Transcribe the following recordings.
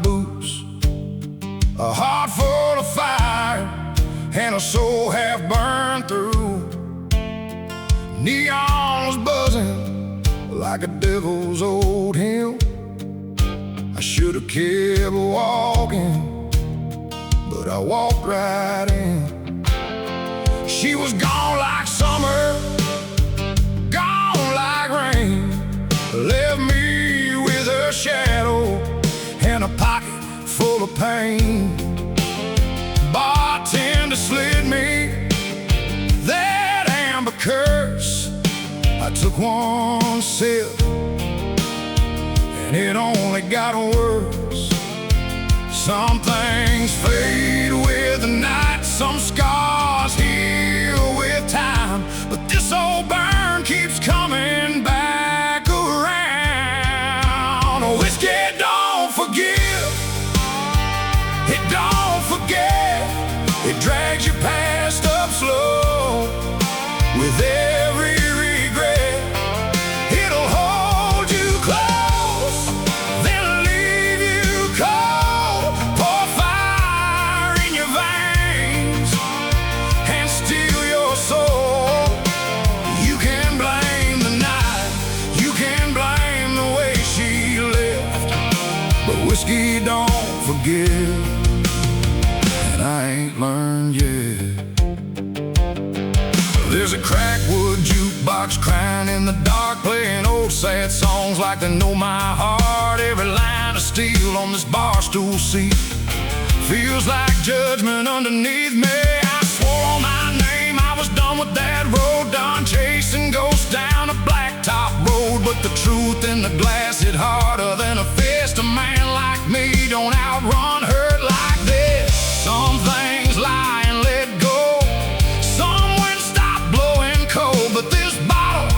boots, a heart full of fire, and a soul half burned through. Neons buzzing like a devil's old hymn. I should have kept walking, but I walked right in. She was gone like summer, gone like rain, left me with her shadow and a pocket full of pain. Bartender slid me that amber curse. I took one sip and it only got worse. Some things fade with the night, some scars heal with time, but this old burn keeps coming back around. Whiskey don't forgive, it don't forget, it drags your past up slow. With every regret, it'll hold you close, then leave you cold. Pour fire in your veins and steal your soul. You can blame the night, you can blame the way she left, but whiskey don't forgive, and I ain't learned yet. There's a crackwood jukebox crying in the dark, playing old sad songs like they know my heart. Every line of steel on this bar stool seat feels like judgment underneath me. I swore on my name, I was done with that road, done chasing ghosts down a blacktop road. But the truth in the glass hit harder than a fist. A man like me don't outrun hurt like this. Some things lie and let go, some when stop blowing cold, but this bottle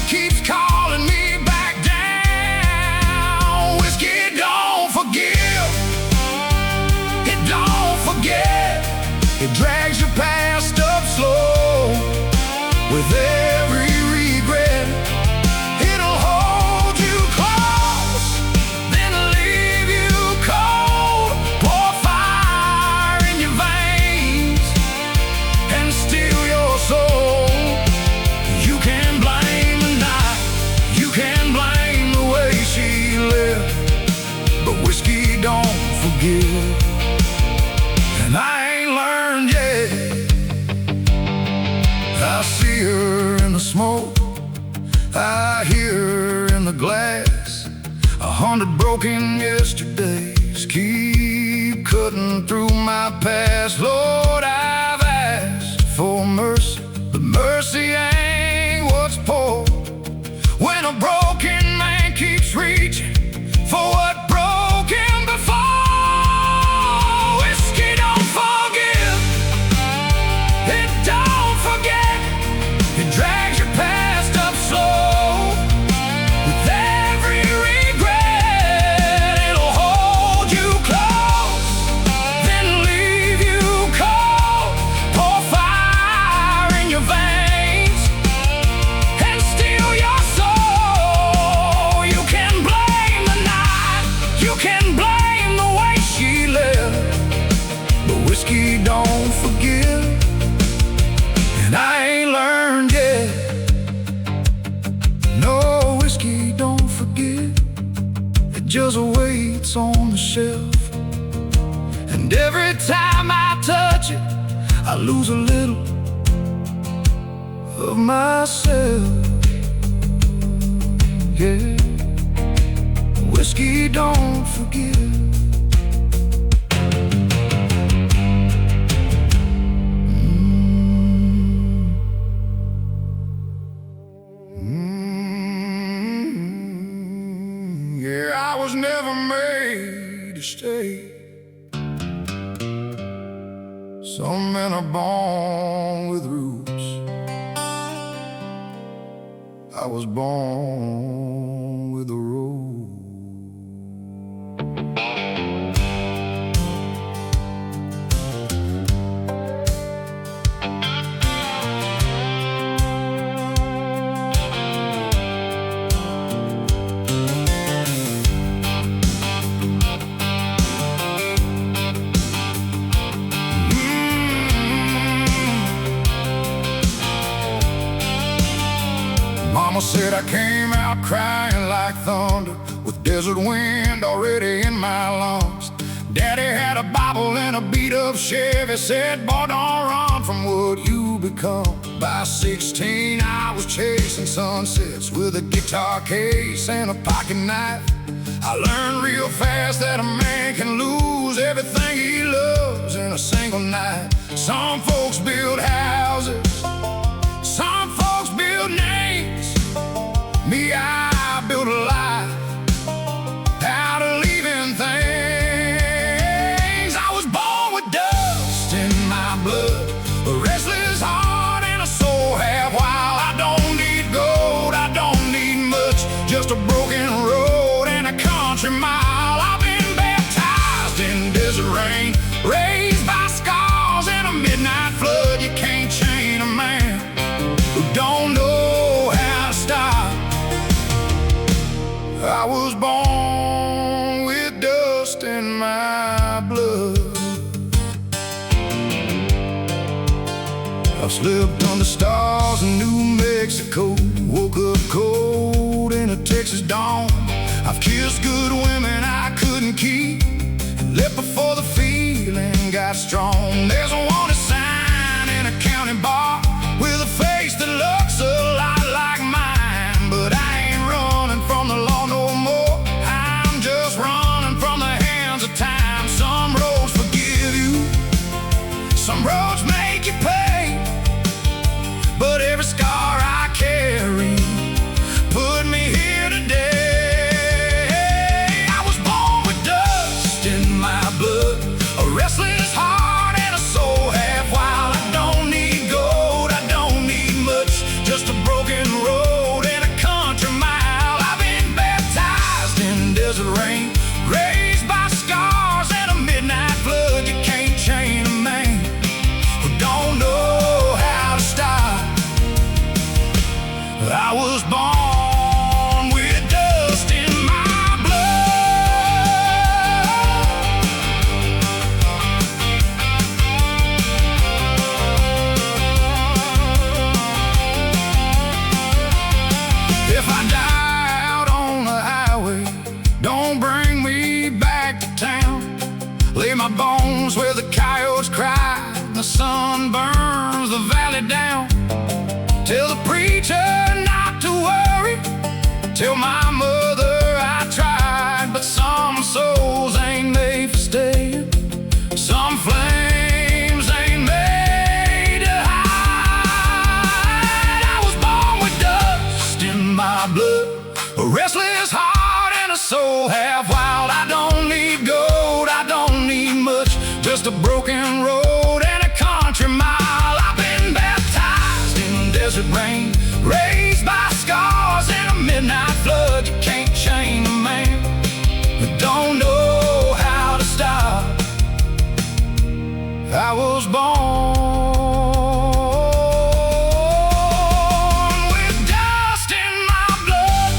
keeps calling me back down. Whiskey don't forgive, it don't forget, it drags your past up slow. With every regret, it'll hold you close, then leave you cold. Pour fire in your veins and steal your soul. You can blame the night, you can blame the way she lived, but whiskey don't forgive, and I ain't learned yet. I see her in the smoke, I hear her in the glass. 100 broken yesterdays keep cutting through my past. Lord, I've asked for mercy, but mercy ain't what's poured when a broken man keeps reaching for what broke him before. Whiskey don't forgive, it don't forget, it drags your past up slow. With every regret, it'll hold you close, then leave you cold. Pour fire in your veins and steal your soul. You can blame the night, you can blame the way she lived, but whiskey don't forgive, and I ain't learned yet. No, whiskey don't forgive, it just waits on the shelf, and every time I touch it, I lose a little of myself. Yeah, whiskey don't forgive. Yeah, I was never made to stay. Some men are born with roots, I was born with a road. said I came out crying like thunder, with desert wind already in my lungs. Daddy had a Bible and a beat-up Chevy, said, boy, don't run from what you become. By 16, I was chasing sunsets with a guitar case and a pocket knife. I learned real fast that a man can lose everything he loves in a single night. Some folks build houses, some folks build names. Me, I built a life out of leaving things. I was born with dust in my blood, a restless heart and a soul half wild. I don't need gold, I don't need much, just a broken road and a country mile. I've been baptized in desert rain, raised by scars and a midnight flood. You can't chain a man who don't know how to stop. I was born with dust in my blood. I've slept under stars in New Mexico, woke up cold in a Texas dawn. I've kissed good women I couldn't keep, left before the feeling got strong. There's a wanted sign in a county bar with a face that looks a lot like mine, but I ain't running from the law no more. I'm just running from the hands of time. Some roads forgive you, some roads make you pay, but every scar I carry put me here today. I was born with dust in my blood, a restless heart and a soul half wild. I don't need gold, I don't need much, just a broken road and a country mile. I've been baptized in desert rain, raised by scars and a midnight flood. You can't chain a man who don't know how to stop. I was born with dust in my blood. If I die out on the highway, don't bring me back to town. Lay my bones where the coyotes cry, the sun burns the valley down. Tell the preacher not to worry, tell my mother I tried, but some souls ain't made for staying, some flames ain't made to hide. I was born with dust in my blood, a restless heart and a soul half wild. I don't need gold, I don't need much, just a broken road and a country mile. I've been baptized in desert rain, raised by scars and a midnight flood. You can't chain a man that don't know how to stop. I was born with dust in my blood.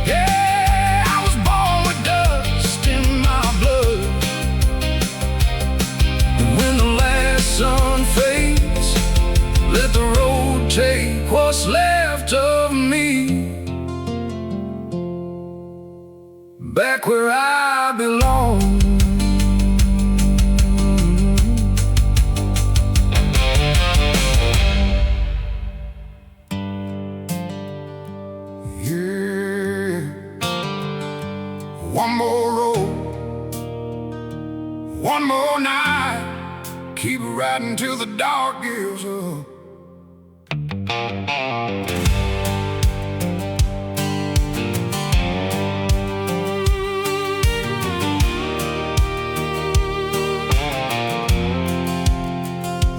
Yeah, I was born with dust in my blood. And when the last sun fades, let the road take what's left of me back where I belong. Yeah, one more road, one more night, keep riding till the dark gives up.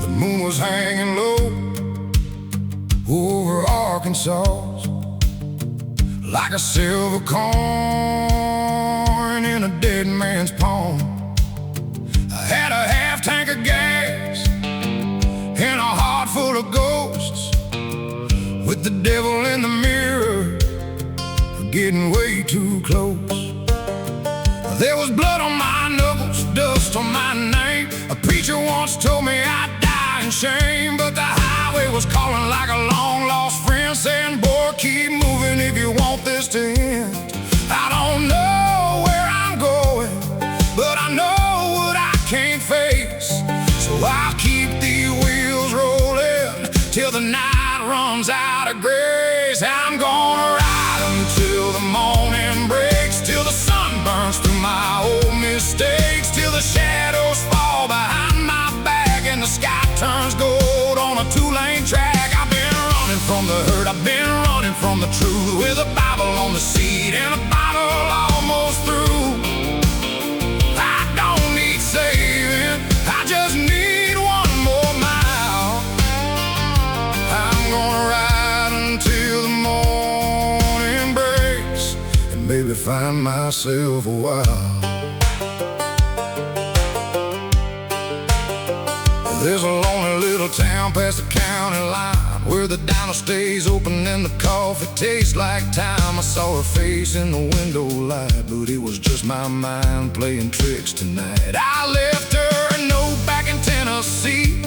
The moon was hanging low over Arkansas, like a silver coin in a dead man's palm. I had a half tank of gas and a heart full of ghosts, with the devil in the mirror, getting way too close. There was blood on my knuckles, dust on my name. A preacher once told me I'd die in shame, but the highway was calling like a long lost friend. hand saying, boy, keep moving if you want this to end. I don't know where I'm going, but I know what I can't face. So I'll keep the wheels rolling till the night runs out of grace. I'm gonna ride until the morning breaks, till the sun burns through my old mistakes, till the shadows fall behind my back and the sky turns gold on a two-lane track. I've been running from the hurt, I've been running from the truth, with a Bible on the seat and a bottle almost through. I don't need saving, I just need one more mile. I'm gonna ride until the morning breaks and maybe find myself a while. There's a lonely little town past the county line, where the diner stays open and the coffee tastes like time. I saw her face in the window light, but it was just my mind playing tricks tonight. I left her a note back in Tennessee,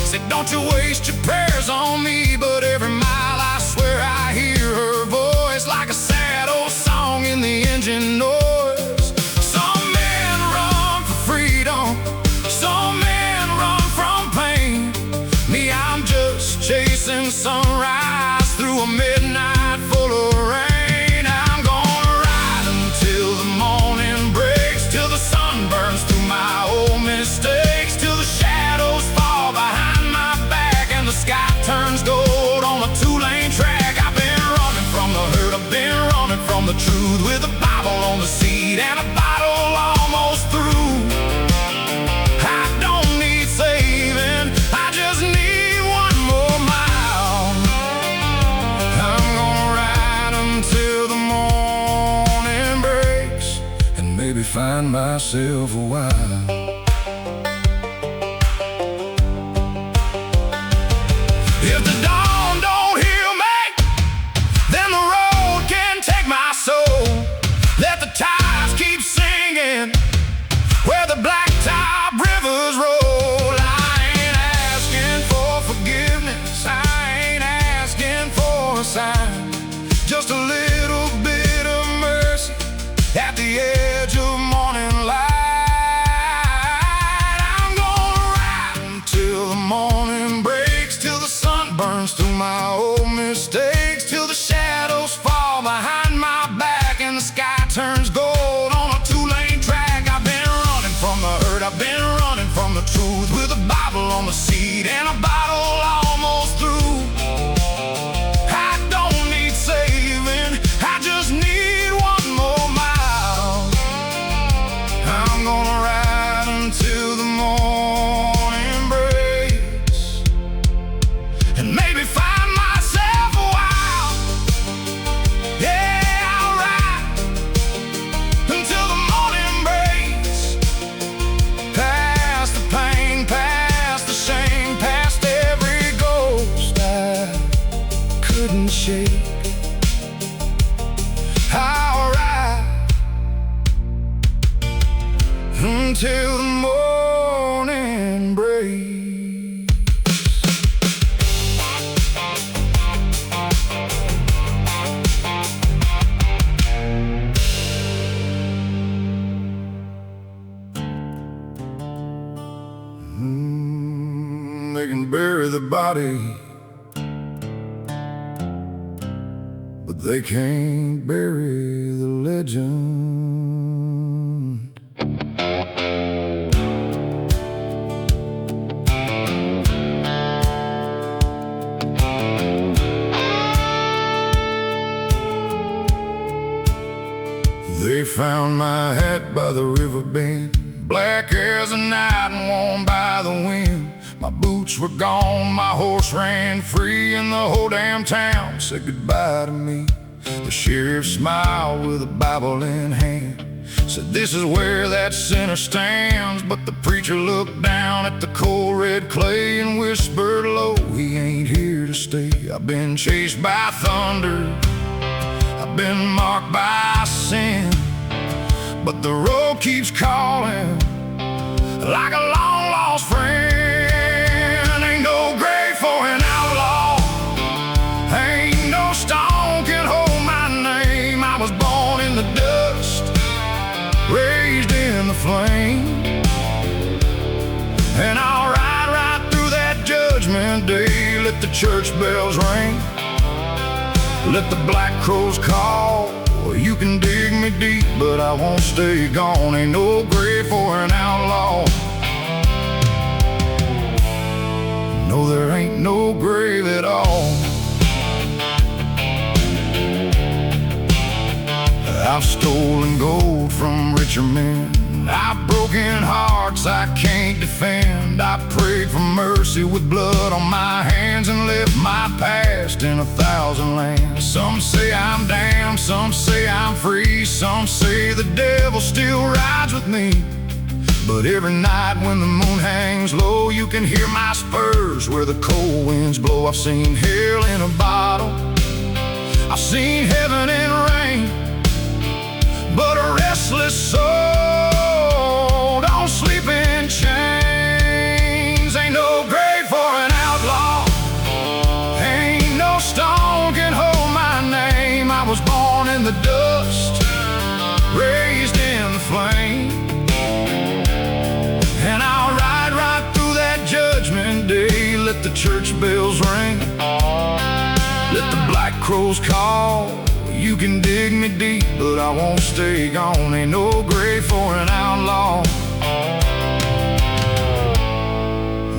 said don't you waste your prayers on me. But every mile I swear I hear her voice, like a sad old song in the engine noise. Some men run for freedom, some men run from pain. Me, I'm just chasing sunrise through a midnight full of rain. I'm gonna ride until the morning breaks, till the sun burns through my old mistakes, till the shadows fall behind my back and the sky turns gold on a two-lane track. I've been running from the hurt, I've been running from the truth, with a Bible on the seat and a bottle almost through. I don't need saving, I just need one more mile. I'm gonna ride until the morning breaks and maybe find myself a while. If the dawn don't heal me, then the road can take my soul. Let the tides keep singing where the blacktop rivers roll. I ain't asking for forgiveness, I ain't asking for a sign, just a little bit of mercy at the edge of morning light. I'm gonna ride until the morning breaks, till the sun burns through my old mistakes, till the shadows fall behind my back and the sky turns gold on a two-lane track. I've been running from the hurt, I've been running from the truth, with a Bible on the seat and a bottle almost through. I don't need saving, I just need one more mile. I'm gonna ride until the morning breaks and maybe find myself a while. Yeah, I'll ride until the morning breaks, past the pain, past the shame, past every ghost I couldn't shake. I'll ride until the morning breaks. They can bury the body, but they can't bury the legend. They found my hat by the river bend, black as a night and worn by the wind. My boots were gone, my horse ran free, and the whole damn town said goodbye to me. The sheriff smiled with a Bible in hand, said this is where that sinner stands. But the preacher looked down at the cold red clay and whispered low, he ain't here to stay. I've been chased by thunder, I've been marked by sin, but the road keeps calling like a long lost friend. Ain't no grave for an outlaw, ain't in the flame. And I'll ride right through that judgment day. Let the church bells ring, let the black crows call. You can dig me deep, but I won't stay gone. Ain't no grave for an outlaw. No, there ain't no grave at all. I've stolen gold from richer men, I've broken hearts I can't defend. I prayed for mercy with blood on my hands and left my past in 1,000 lands. Some say I'm damned, some say I'm free, some say the devil still rides with me. But every night when the moon hangs low, you can hear my spurs where the cold winds blow. I've seen hell in a bottle, I've seen heaven in rain, but a restless soul don't sleep in chains. Ain't no grave for an outlaw, ain't no stone can hold my name. I was born in the dust, raised in the flame. And I'll ride right through that judgment day. Let the church bells ring, let the black crows call. You can dig me deep, but I won't stay gone. Ain't no grave for an outlaw.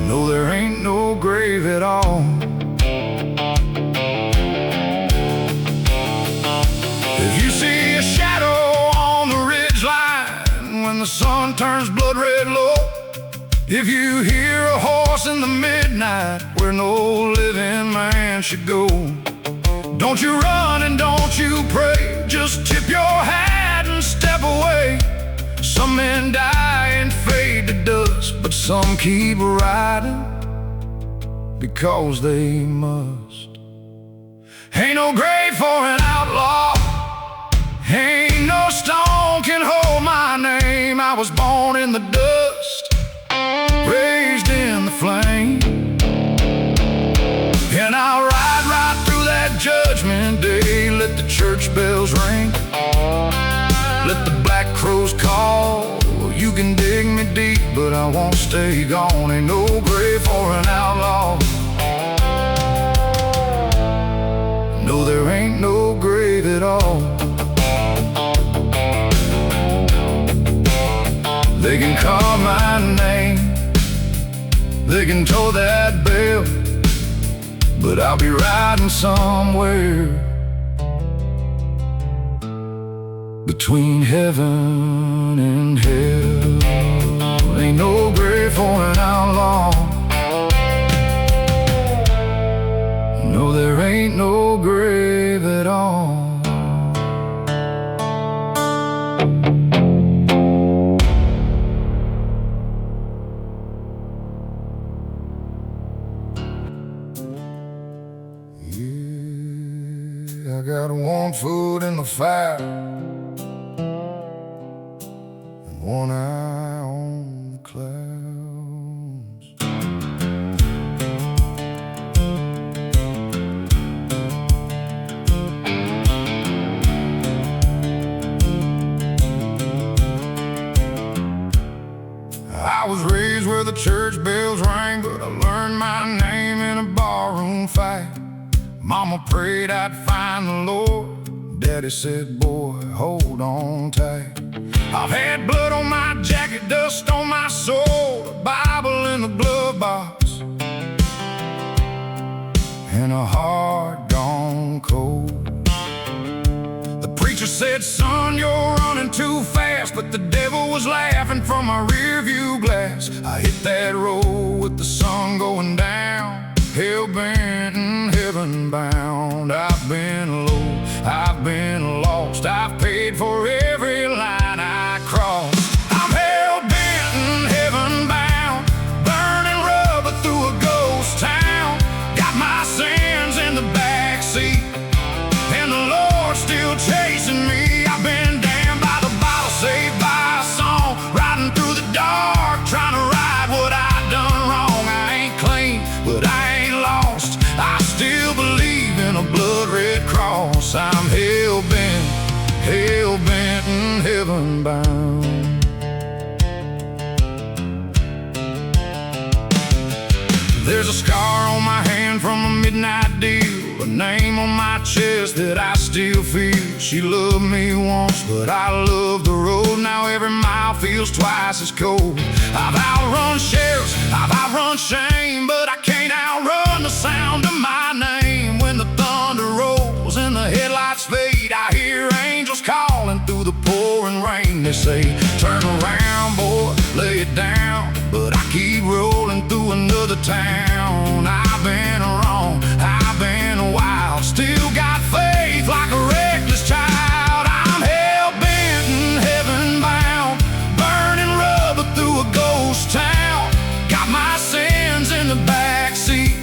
No, there ain't no grave at all. If you see a shadow on the ridgeline when the sun turns blood red low, if you hear a horse in the midnight where no living man should go, don't you run and don't you pray, just tip your hat and step away. Some men die and fade to dust, but some keep riding because they must. Ain't no grave for an outlaw, ain't no stone can hold my name. I was born in the dust, raised in the flame. And I'll ride right through that judgment day. Let the church bells ring, let the black crows call. You can dig me deep, but I won't stay gone. Ain't no grave for an outlaw. No, there ain't no grave at all. They can call my name, they can toll that bell, but I'll be riding somewhere between heaven and hell. Ain't no grave for an outlaw. No, there ain't no grave at all. I got one foot in the fire and one eye on the clouds. I was raised where the church bells rang, but I learned my name in a barroom fight. Mama prayed I'd find the Lord, Daddy said, boy, hold on tight. I've had blood on my jacket, dust on my soul, a Bible in the glove box, and a heart gone cold. The preacher said, son, you're running too fast, but the devil was laughing from my rear view glass. I hit that road with the sun going down, hell-bent and heaven-bound. I've been low, I've been lost, I've paid for every line I crossed. I'm hell-bent and heaven-bound, burning rubber through a ghost town. Got my sins in the backseat, and the Lord's still chasing me. I've been damned by the bottle, saved by a song, riding through the dark, trying to ride what I done wrong. I ain't clean, but I ain't lost. I still believe in a blood-red cross. I'm hell-bent and heaven-bound. There's a scar on my hand from a midnight deal, a name on my chest that I still feel. She loved me once, but I love the road. Now every mile feels twice as cold. I've outrun sheriffs, I've outrun shame, but I can't outrun the sound of my name. When the thunder rolls and the headlights fade, I hear angels calling through the pouring rain. They say, turn around, boy, lay it down. But I keep rolling through another town. I've been wrong, I've been wild, still got faith like a reckless child. I'm hell-bent and heaven-bound, burning rubber through a ghost town. Got my sins in the backseat,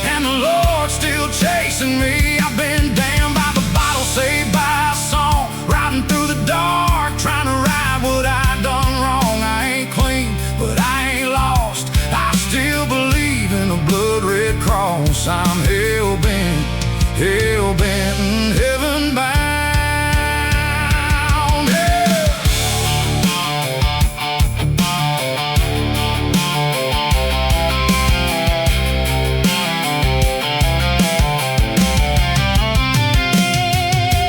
and the Lord's still chasing me. I've been damned by the bottle, saved by a song, riding through the dark, trying to right what I done wrong. I ain't clean, but I ain't lost. I still believe in a blood-red cross. I'm hell-bent, hell-bent and heaven-bound, yeah.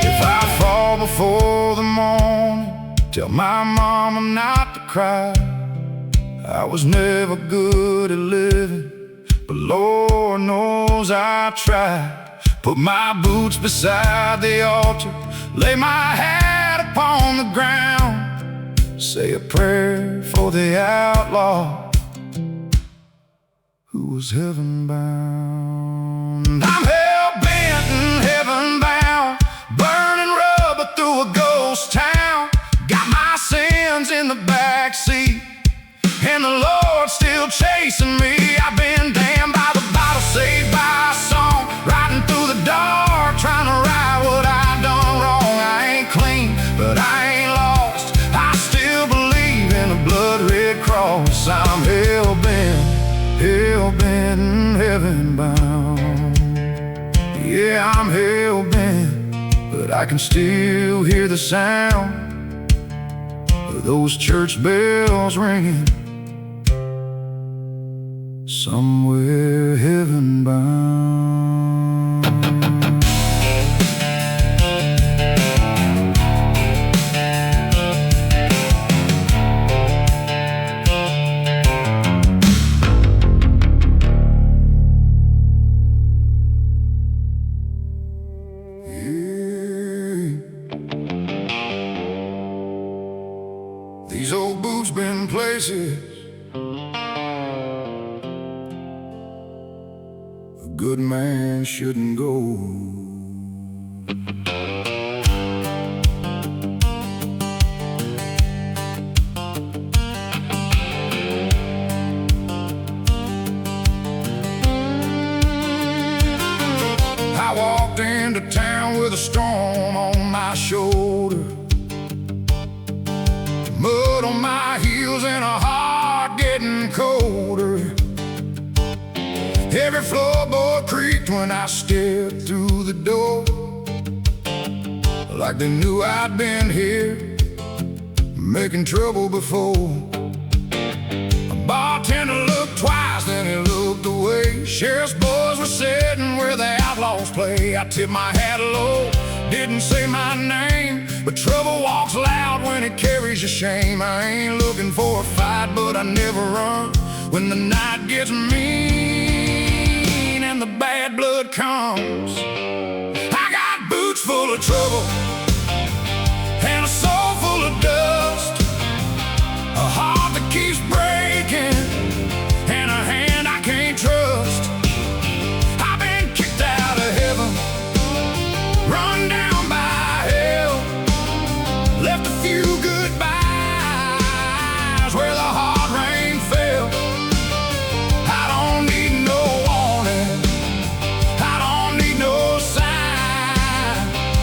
If I fall before the morning, tell my mama not to cry. I was never good at living, but Lord knows I tried. Put my boots beside the altar, lay my hat upon the ground, say a prayer for the outlaw who was heaven-bound. I'm hell-bent and heaven-bound, burning rubber through a ghost town. Got my sins in the backseat, and the Lord's still chasing me. I've been damned by the bottle, saved by a song, riding through the dark, trying to right what I done wrong. I ain't clean, but I ain't lost. I still believe in a blood-red cross. I'm hell-bent, hell-bent and heaven-bound. Yeah, I'm hell-bent, but I can still hear the sound of those church bells ringing somewhere heaven-bound. Yeah. These old boots been places a good man shouldn't go. I walked into town with a storm on my shoulder, mud on my heels and a heart getting colder. Every floorboard creaked when I stepped through the door, like they knew I'd been here, making trouble before. A bartender looked twice, then he looked away. Sheriff's boys were sitting where the outlaws play. I tipped my hat low, didn't say my name, but trouble walks loud when it carries your shame. I ain't looking for a fight, but I never run when the night gets mean and the bad blood comes. I got boots full of trouble and a soul full of dust, a heart that keeps breaking and a hand I can't trust. I've been kicked out of heaven, run down by hell, left a few goodbyes where the hard rain fell. I don't need no warning, I don't need no sign.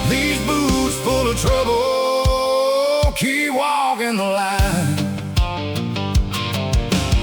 These boots full of trouble, keep walking the line.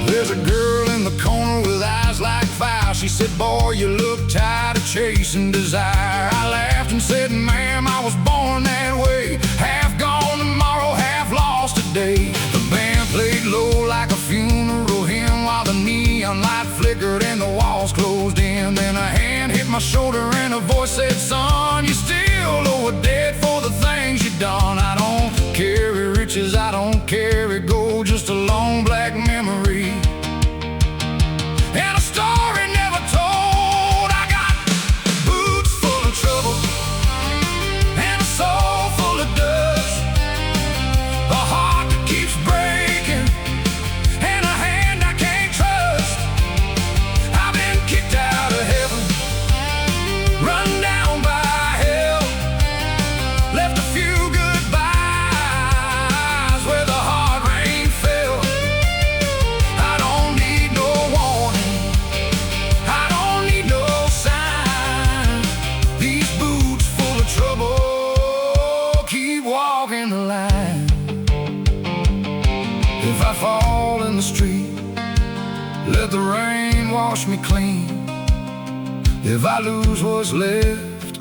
There's a girl in the corner with eyes like fire. She said, boy, you look tired of chasing desire. I laughed and said, ma'am, I was born that way. Half gone tomorrow, half lost today. The band played low like a funeral hymn while the neon light flicked flickered and the walls closed in. Then a hand hit my shoulder and a voice said, son, you still owe a debt for the things you done. I don't carry riches, I don't carry gold, just a long black memory and a story never told. I got boots full of trouble and a soul full of dust, a heart that keeps breaking and a hand I can't trust. I've been kicked out of heaven, run down by hell, left a few goodbyes where the hard rain fell. I don't need no warning, I don't need no sign. These boots full of trouble keep walking the line. If I fall in the street, let the rain wash me clean. If I lose what's left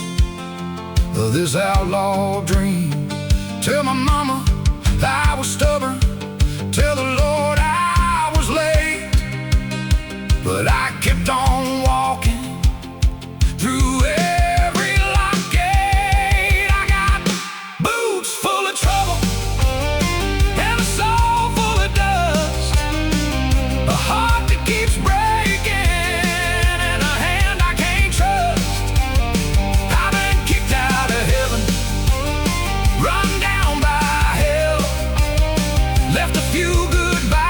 of this outlaw dream, tell my mama I was stubborn, tell the Lord I was late, but I kept on walking through every locked gate. I got boots full of trouble and a soul full of dust, a heart that keeps breaking and a hand I can't trust. I've been kicked out of heaven, run down by hell, left a few goodbyes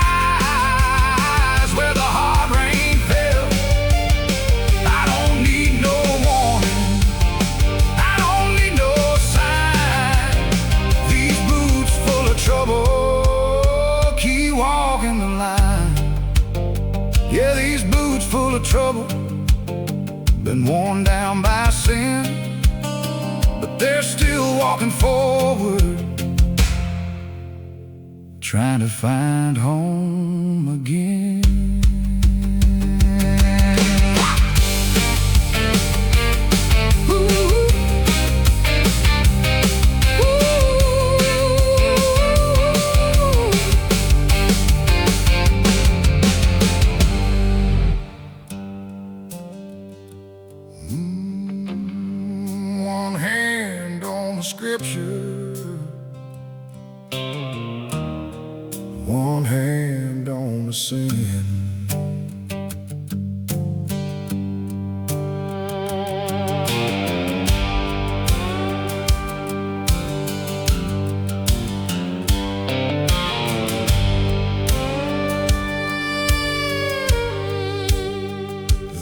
where the hard rain fell. I don't need no warning, I don't need no sign. These boots full of trouble keep walking the line. Yeah, these boots full of trouble, been worn down by sin, but they're still walking forward, trying to find home again. One hand on the scripture, one hand on the sin.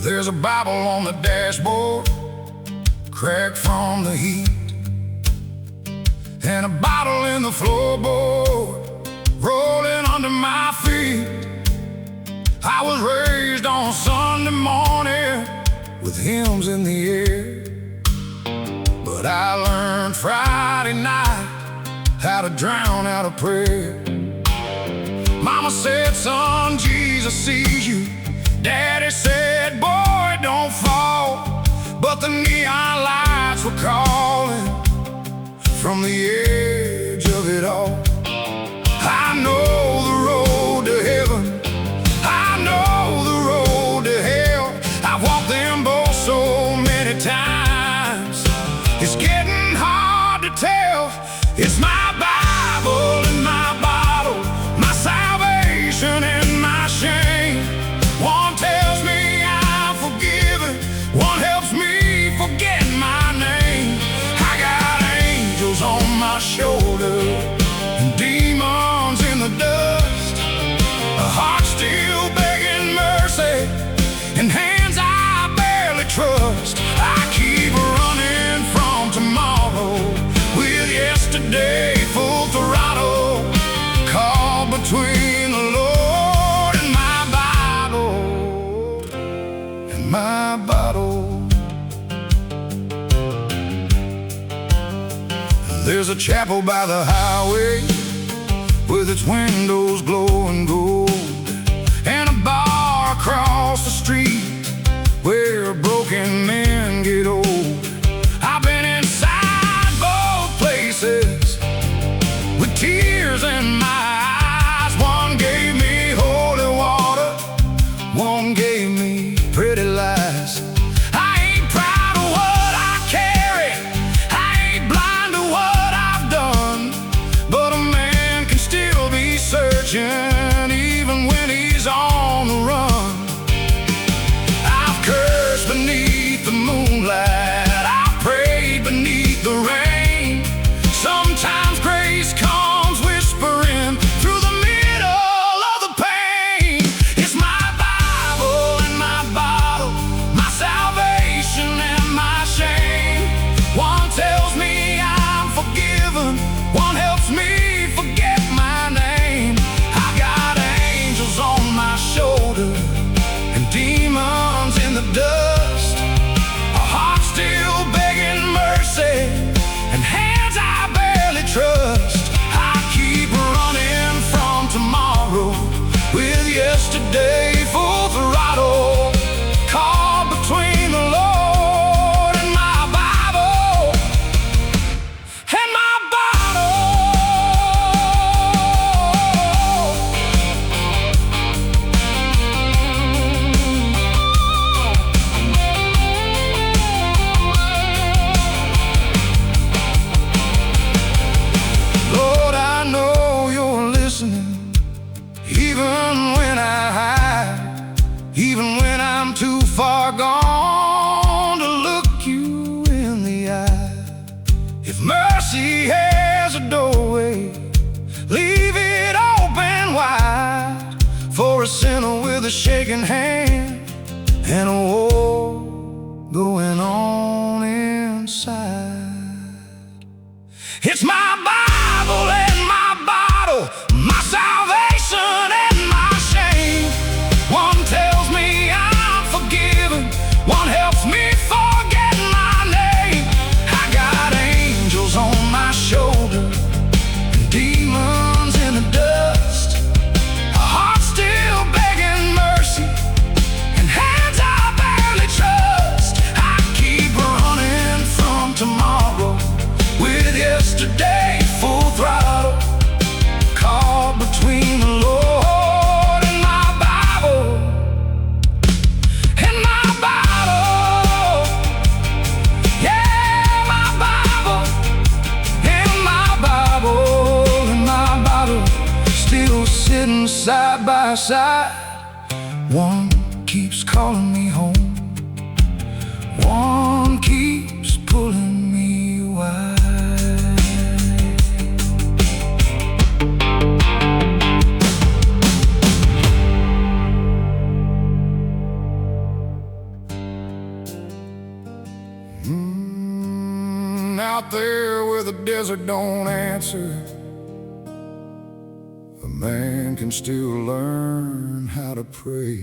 There's a Bible on the dashboard, cracked from the heat, and a bottle in the floorboard, rolling under my feet. I was raised on Sunday morning with hymns in the air, but I learned Friday night how to drown out a prayer. Mama said, son, Jesus sees you. Daddy said, boy, don't fall. But the neon lights were calling from the edge of it all. I know the road to heaven, I know the road to hell. I've walked them both so many times, it's getting hard to tell. It's my Bible and my bottle, my salvation and my shame. One tells me I'm forgiven, one helps me forget my name. I got angels on my shoulder and demons in the dust, a heart still begging mercy and hands I barely trust. I keep running from tomorrow with yesterday full throttle, caught between the Lord and my bottle. There's a chapel by the highway with its windows glowing gold, and a bar across the street where broken men get old. I've been inside both places with tears in my eyes. One gave me holy water, one gave me Christian even when he's on the run. I've cursed beneath the moonlight, I've prayed beneath the rain. Sometimes grace comes whispering through the middle of the pain. It's my Bible and my bottle, my salvation and my shame. One tells me I'm forgiven, one helps me forget my name. I got angels on my shoulder and demons in the dust, a heart still begging mercy and hands I barely trust. I keep running from tomorrow with yesterday full throttle, caught between the Lord and my Bible and my even when I hide, even when I'm too far gone to look you in the eye. If mercy has a doorway, leave it open wide for a sinner with a shaking hand and a war going on inside. It's my Bible and my bottle, my salvation and my shame. One tells me I'm forgiven, one helps me forget my name. I got angels on my shoulder and demons in the dust, a heart still begging mercy and hands I barely trust. I keep running from tomorrow with yesterday full throttle, caught between the Lord and my Bible and my bottle. Yeah, my Bible and my Bible and my bottle, still sitting side by side. One keeps calling me home, one keeps pulling me wide. Out there where the desert don't answer, a man can still learn how to pray.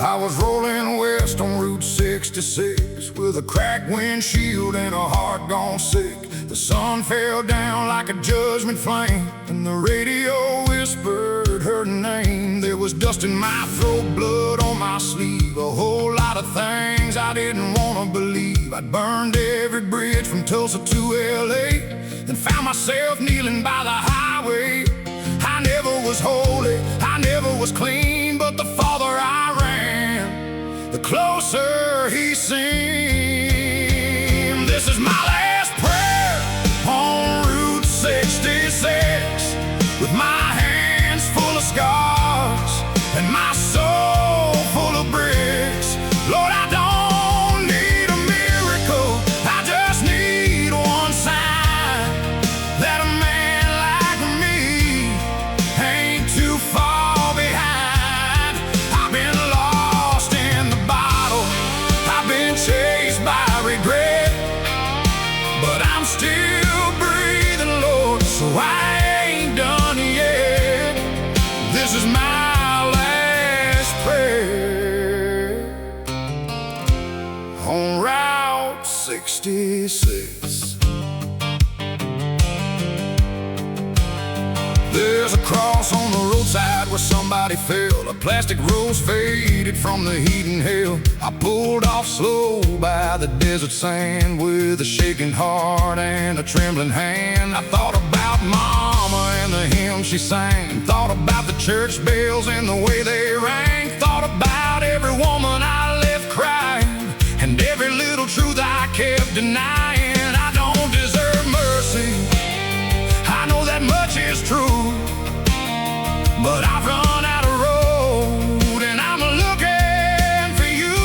I was rolling west on Route 66 with a cracked windshield and a heart gone sick. The sun fell down like a judgment flame, and the radio whispered her name. There was dust in my throat, blood on my sleeve, a whole lot of things I didn't want to believe. I'd burned every bridge from Tulsa to LA, then found myself kneeling by the highway. I never was holy, I never was clean, but the farther I ran, the closer he seemed. This is my last prayer on Route 66, with my hands full of scars and my soul full of bricks. Lord, I don't need a miracle, I just need one sign that a man like me ain't too far behind. I've been lost in the bottle, I've been chased by regret, but I'm still breathing, Lord, so I ain't done yet. This is my last prayer on Route 66. There's a cross on the roadside where somebody body fell. A plastic rose faded from the heat and hail. I pulled off slow by the desert sand with a shaking heart and a trembling hand. I thought about Mama and the hymn she sang. Thought about the church bells and the way they rang. Thought about every woman I left crying, and every little truth I kept denying. I don't deserve mercy, I know that much is true, but I've run out of road and I'm looking for you.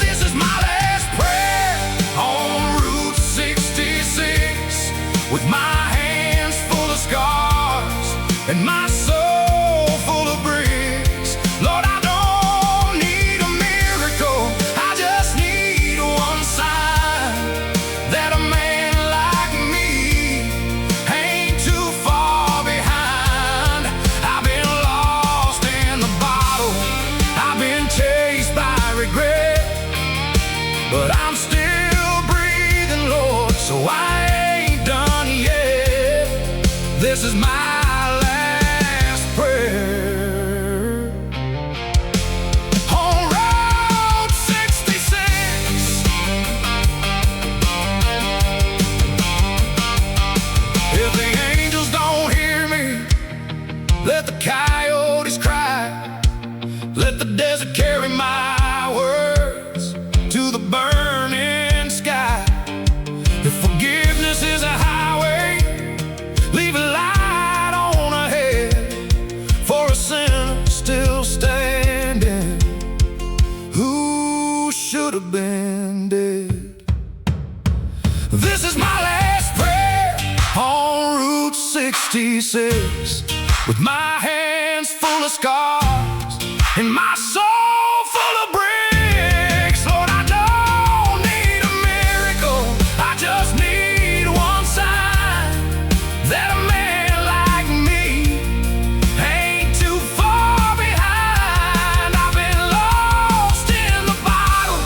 This is my last prayer on Route 66, with my hands full of scars and my soul full of bricks. Lord, I don't need a miracle, I just need one sign that a man like me ain't too far behind. I've been lost in the bottle, I've been chased by regret, but I'm still breathing, Lord, so I ain't done yet. This is my last prayer on Route 66. If the angels don't hear me, let the coyotes cry. Let the desert carry my words to the burning sky. If forgiveness is a highway, leave a light on ahead for a sinner still standing who should have been dead. This is my last prayer on Route 66, with my hands full of scars and my soul full of bricks. Lord, I don't need a miracle, I just need one sign that a man like me ain't too far behind. I've been lost in the bottle,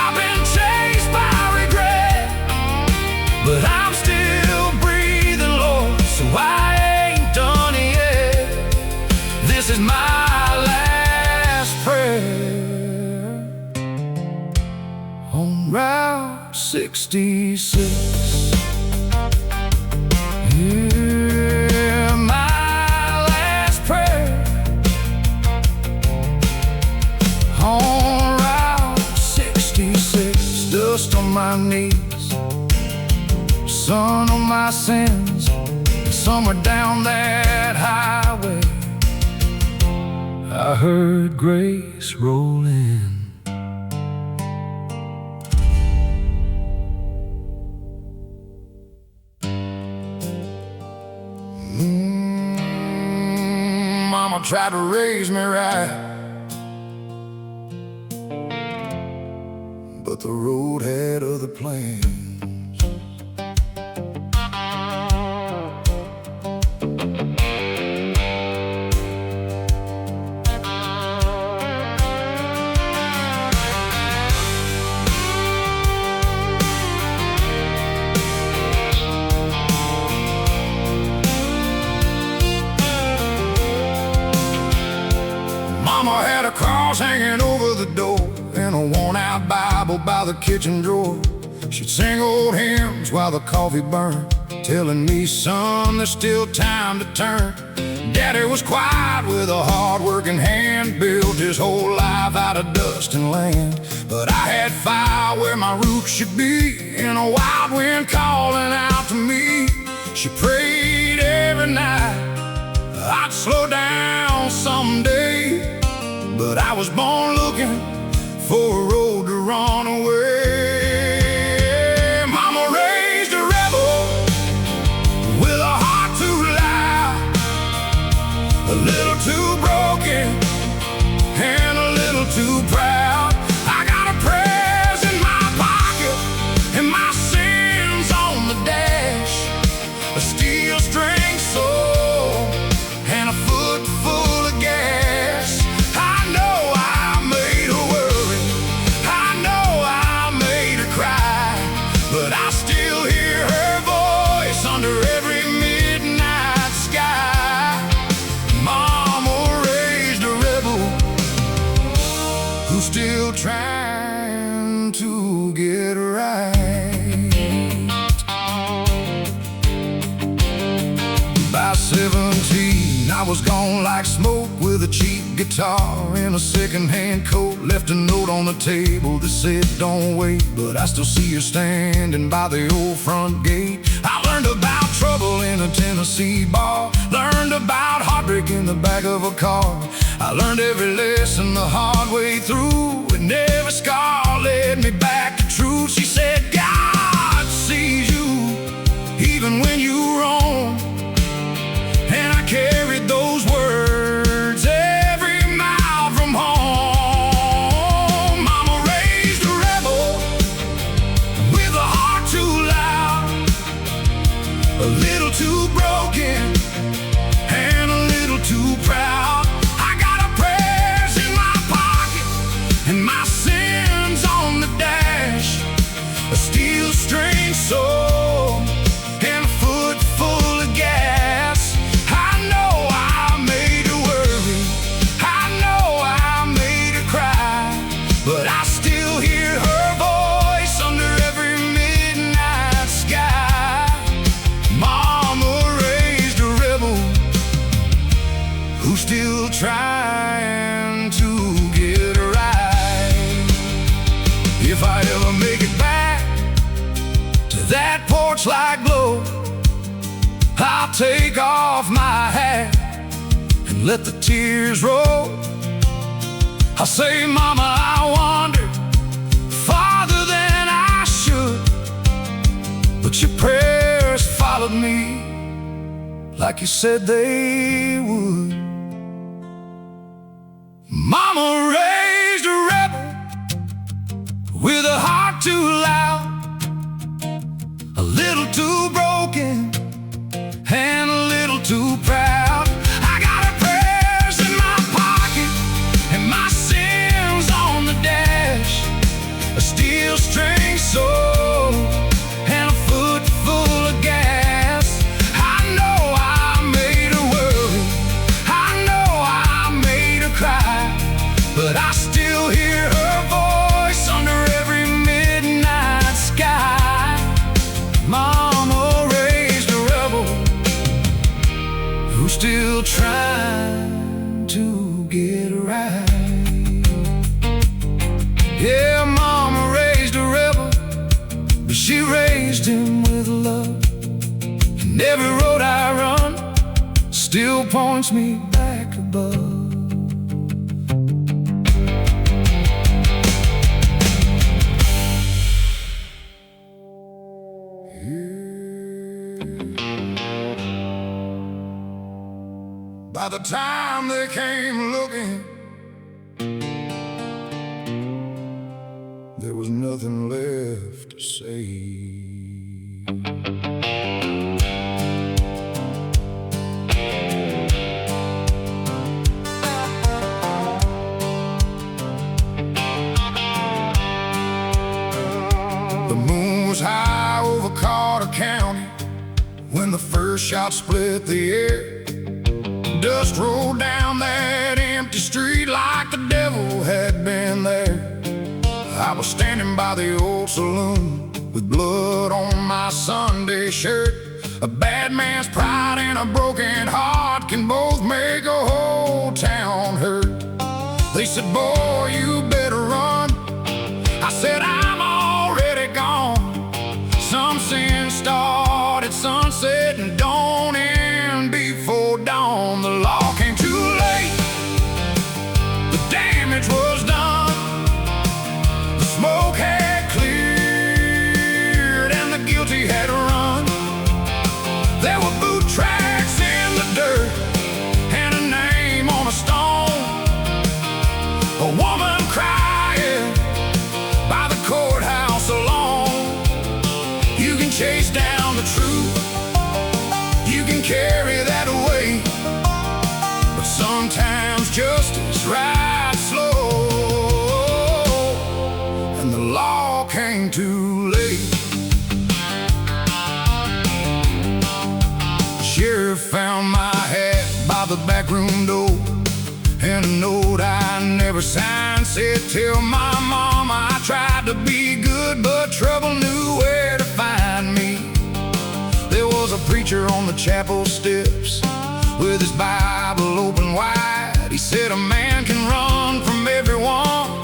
I've been chased by regret, but I'm still breathing, Lord, so I ain't done yet. This is my last prayer on Route 66. Yeah, my last prayer on Route 66. Dust on my knees, sun on my sins, and somewhere down that highway I heard grace roll in. Mama tried to raise me right, but the road had other plans. Mama had a cross hanging over the door and a worn-out Bible by the kitchen drawer. She'd sing old hymns while the coffee burned, telling me, son, there's still time to turn. Daddy was quiet with a hard-working hand, built his whole life out of dust and land. But I had fire where my roots should be, and a wild wind calling out to me. She prayed every night I'd slow down someday, but I was born looking for a road to run away. Mama raised a rebel with a heart too loud, a little too broken and a little too proud. I got her prayers in my pocket and my sins on the dash, a steel-string soul and a foot full of gas. I know I made her worry, I know I made her cry, but I still hear her voice under every midnight sky. Mom, trying to get right. By 17, I was gone like smoke with a cheap guitar in a second-hand coat. Left a note on the table that said, "Don't wait," but I still see her standing by the old front gate. I learned about trouble in a Tennessee bar, learned about heartbreak in the back of a car. I learned every lesson the hard way through, and every scar led me back to truth. She said, "God sees you even when you roam," and I carried those words every mile from home. Mama raised a rebel with a heart too loud, a little too broken, and a little too proud. I got her prayers in my pocket and my sins on the dash, a steel string soul and a foot full of gas. I know I made her worry, I know I made her cry, but I still hear her voice under every midnight sky. Mama raised a rebel who's still trying to get right. If I ever make it back to that porch-like glow, I'll take off my hat and let the tears roll. I'll say, "Mama, I wandered farther than I should, but your prayers followed me like you said they would." Mama raised a rebel with a heart too loud, a little too broken, and a little too proud. I got her prayers in my pocket and my sins on the dash, a steel string soul and a foot full of gas. I know I made her worry, I know I made her cry, but I still hear her voice under every midnight sky. Mama raised a rebel who's still trying to get right. Yeah, Mama raised a rebel, but she raised him with love. And every road I run still points me back above. By the time they came looking, there was nothing left to say. The moon was high over Carter County when the first shot split the air. Dust rolled down that empty street like the devil had been there. I was standing by the old saloon with blood on my Sunday shirt. A bad man's pride and a broken heart can both make a whole town hurt. They said, "Boy, you better run." I said, "I'm already gone." Some sin started sunset and don't end before dawn. The law came too late, the damage was done, the smoke had cleared and the guilty had run. There were boot tracks in the dirt and a name on a stone, a woman crying by the courthouse alone. You can chase down the truth, you can carry that away, but sometimes justice rides slow, and the law came too late. Sheriff found my hat by the back room door and a note I never every sign said, tell my mama I tried to be good, but trouble knew where to find me. There was a preacher on the chapel steps with his Bible open wide. He said a man can run from everyone,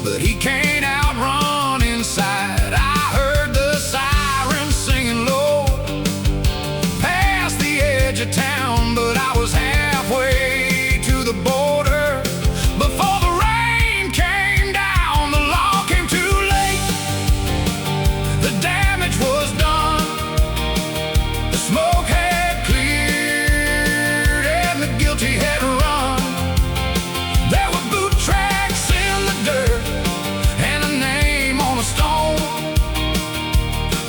but he can't outrun inside. I heard the sirens singing low past the edge of town, but I was halfway to the border before the rain came down. The law came too late. The damage was done. The smoke had cleared and the guilty had run. There were boot tracks in the dirt and a name on a stone.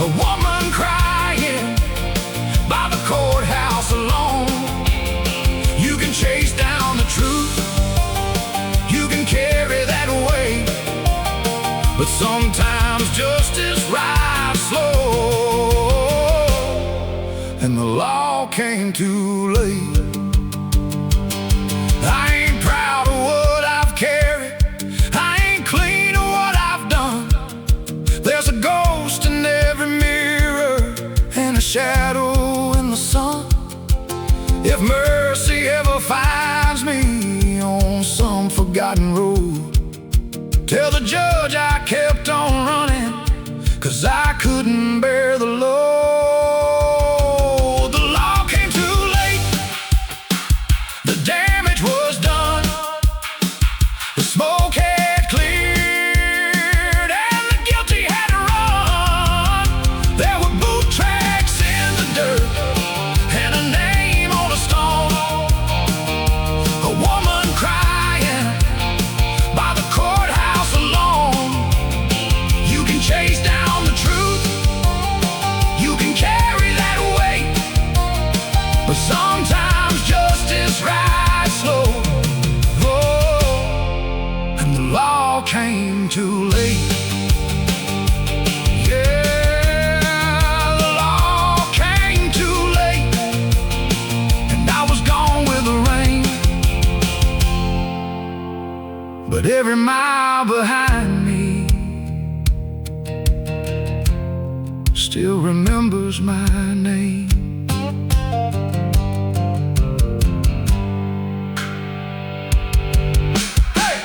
A woman crying by the courthouse alone. You can chase down the truth, you can carry that weight, but sometimes justice rides slow, and the law came too late. I ain't proud of what I've carried, I ain't clean of what I've done. There's a ghost in every mirror and a shadow in the sun. If mercy ever finds me on some forgotten road, tell the judge I kept on running, 'cause I couldn't bear the load. The law came too late. The damage was done. The smoke had cleared and the guilty had to run. There were boot tracks in the dirt and a name on a stone. A woman crying by the courthouse alone. You can chase down the truth, you can carry that weight, but sometimes justice rides slow. Oh, and the law came too late. Yeah, the law came too late, and I was gone with the rain. But every mile behind me still remembers my name. Hey!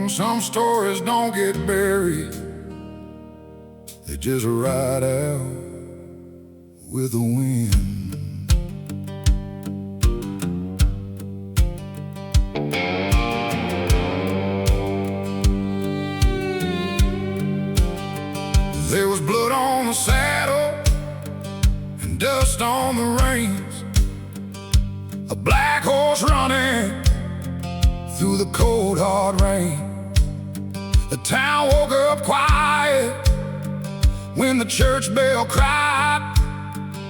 Some stories don't get buried, they just ride out with the wind. There was blood on the saddle and dust on the reins, a black horse running through the cold hard rain. The town woke up quiet when the church bell cried.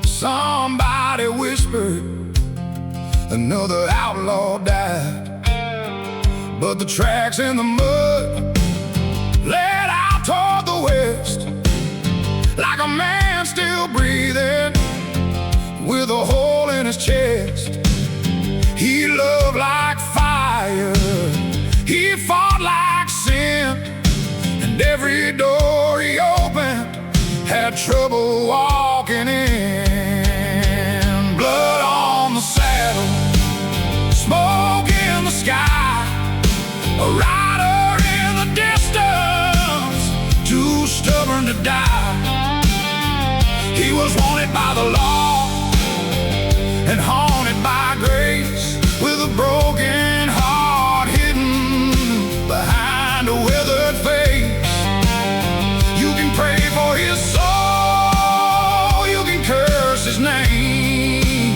Somebody whispered another outlaw died, but the tracks in the mud led out toward the west, like a man still breathing with a hole in his chest. He loved like fire, he fought like sin, and every door he opened had trouble walking in. Blood on the saddle, smoke in the sky, a rider in the distance, too stubborn to die. He was wanted by the law and haunted by grace, with a broken heart hidden behind a weathered face. You can pray for his soul, you can curse his name,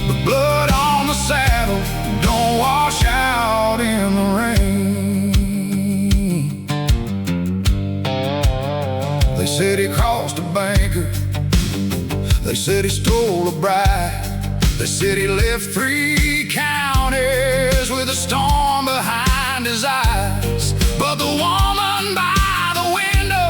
but blood on the saddle don't wash out in the rain. They said he crossed a banker, they said he stole a bride, they said he left 3 counties with a storm behind his eyes. But the woman by the window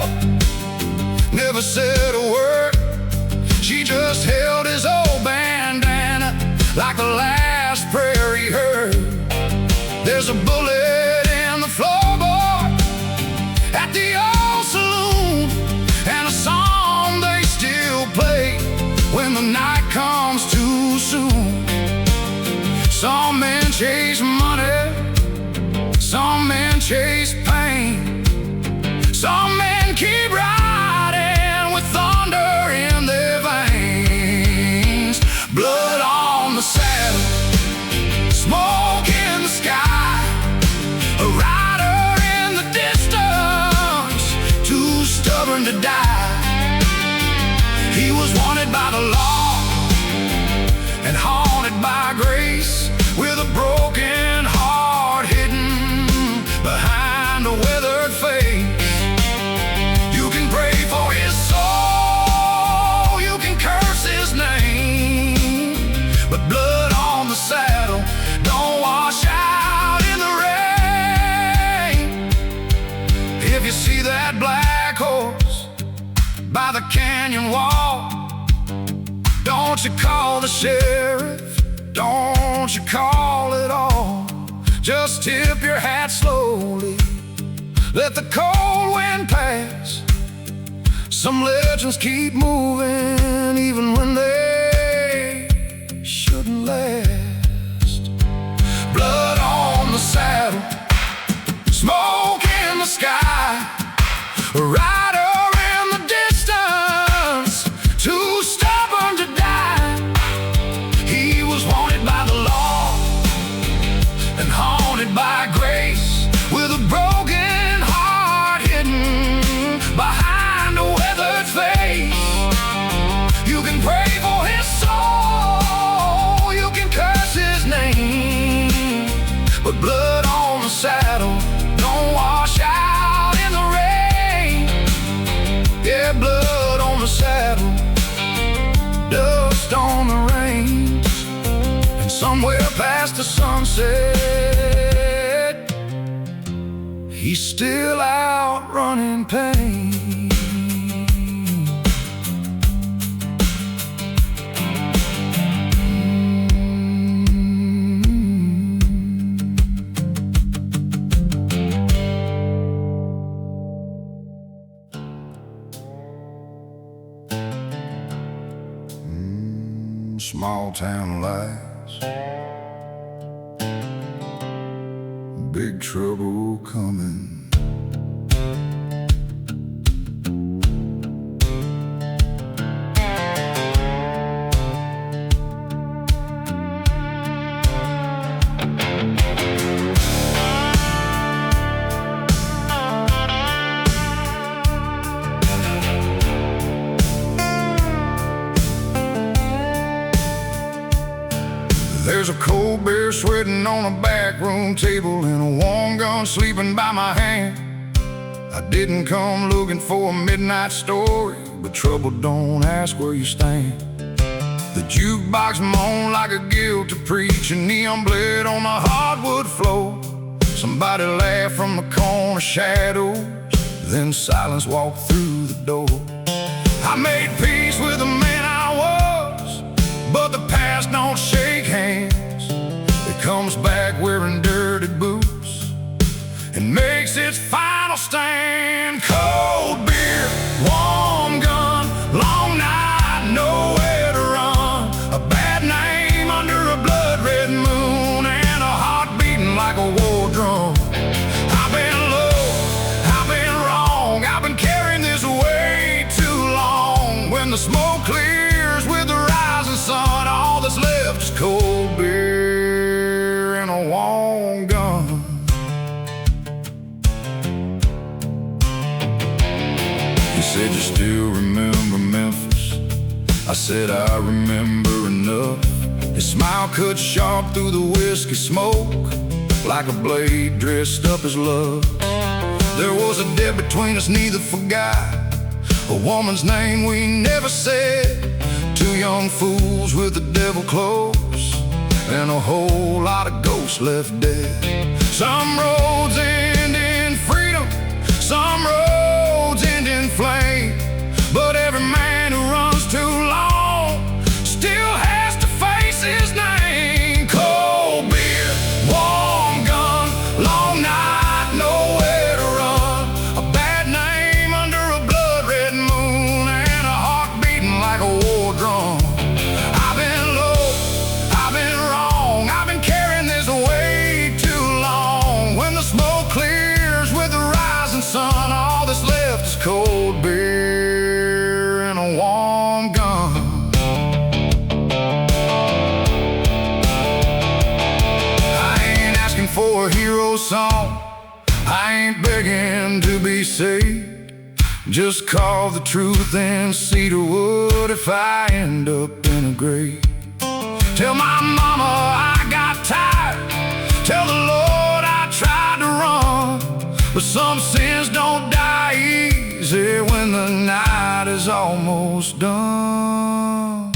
stubborn to die. He was wanted by the law and haunted by grace, with a broken heart hidden behind a weathered face. You can pray for his soul, you can curse his name, but blood on the saddle don't wash out in the rain. If you see that black horse by the canyon wall, don't you call the sheriff, don't you call it all. Just tip your hat slowly, let the cold wind pass. Some legends keep moving even when they shouldn't last. Blood on the saddle, smoke in the sky, rider in the distance, too stubborn to die. He was wanted by the law and haunted by grace, with a broken heart hidden behind a weathered face. You can pray for his soul, you can curse his name, but blood on the saddle don't wash out in the rain. Yeah, blood on the saddle, dust on the range, and somewhere past the sunset, he's still out running pain. Small town lights, big trouble coming. There's a cold bear sweating on a backroom table, and a warm gun sleeping by my hand. I didn't come looking for a midnight story, but trouble don't ask where you stand. The jukebox moaned like a guilty preacher, neon bled on the hardwood floor. Somebody laughed from the corner shadows, then silence walked through the door. I made peace with the man I was, but the past don't shake hands. It comes back wearing dirty boots and makes its final stand. Cold beer, warm gun, long night, nowhere to run. A bad name under a blood-red moon, and a heart beating like a war drum. I've been low, I've been wrong, I've been carrying this way too long. When the smoke clears with the rising sun, all that's left is cold beer and a warm gun. He said, you still remember Memphis? I said, I remember enough. His smile cut sharp through the whiskey smoke, like a blade dressed up as love. There was a debt between us neither forgot, a woman's name we never said. Two young fools with the devil close, and a whole lot of ghosts left dead. Some roads end in freedom, some roads end in flame, but every man who runs too long still has to face his name. Cold beer, warm gun, long night, nowhere to run. A bad name under a blood-red moon, and a heart beating like a war drum. I've been low, I've been wrong, I've been carrying this way too long. When the smoke clears with the rising sun, all that's left is cold beer and a warm gun. I ain't asking for a hero song, I ain't begging to be saved. Just call the truth in Cedarwood if I end up in a grave. Tell my mama I got tired. Tell the Lord I tried to run, but some sins don't die easy when the night is almost done.